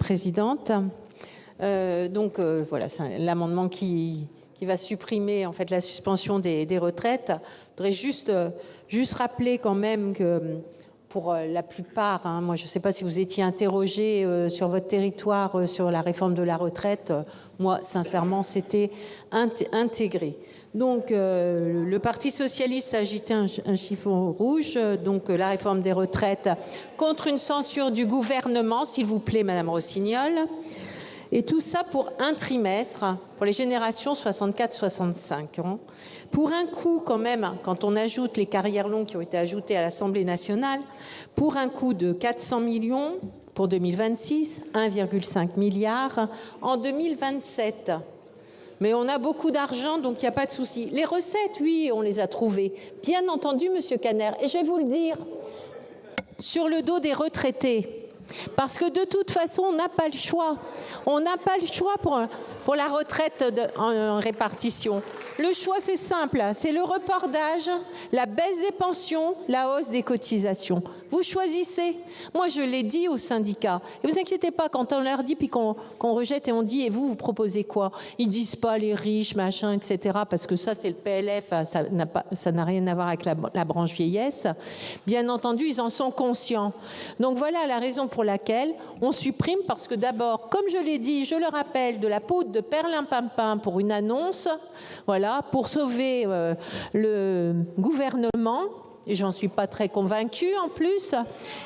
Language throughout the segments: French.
Présidente. Voilà, c'est l'amendement qui va supprimer en fait la suspension des retraites. Je voudrais juste rappeler quand même que pour la plupart, moi je ne sais pas si vous étiez interrogé sur votre territoire sur la réforme de la retraite. Moi sincèrement c'était intégré. Donc le Parti socialiste a agité un chiffon rouge, donc la réforme des retraites contre une censure du gouvernement, s'il vous plaît Madame Rossignol. Et tout ça pour un trimestre, pour les générations 64-65 ans. Pour un coût quand même, quand on ajoute les carrières longues qui ont été ajoutées à l'Assemblée nationale, pour un coût de 400 millions pour 2026, 1,5 milliard en 2027. Mais on a beaucoup d'argent, donc il n'y a pas de souci. Les recettes, oui, on les a trouvées. Bien entendu, Monsieur Caner. Et je vais vous le dire, sur le dos des retraités. Parce que de toute façon, on n'a pas le choix. On n'a pas le choix pour la retraite en répartition. Le choix, c'est simple. C'est le report d'âge, la baisse des pensions, la hausse des cotisations. Vous choisissez. Moi, je l'ai dit aux syndicats. Et vous inquiétez pas, quand on leur dit, puis qu'on rejette et on dit, et vous proposez quoi? Ils disent pas les riches, machin, etc. Parce que ça, c'est le PLF. Ça n'a rien à voir avec la branche vieillesse. Bien entendu, ils en sont conscients. Donc voilà la raison pour laquelle on supprime, parce que d'abord, comme je l'ai dit, je le rappelle, de la poudre de perlimpinpin pour une annonce, voilà, pour sauver le gouvernement. Et j'en suis pas très convaincue en plus.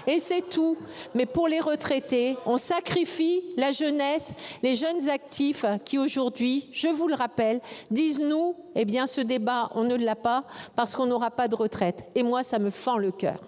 Et c'est tout. Mais pour les retraités, on sacrifie la jeunesse, les jeunes actifs qui aujourd'hui, je vous le rappelle, disent nous, eh bien ce débat, on ne l'a pas parce qu'on n'aura pas de retraite. Et moi, ça me fend le cœur.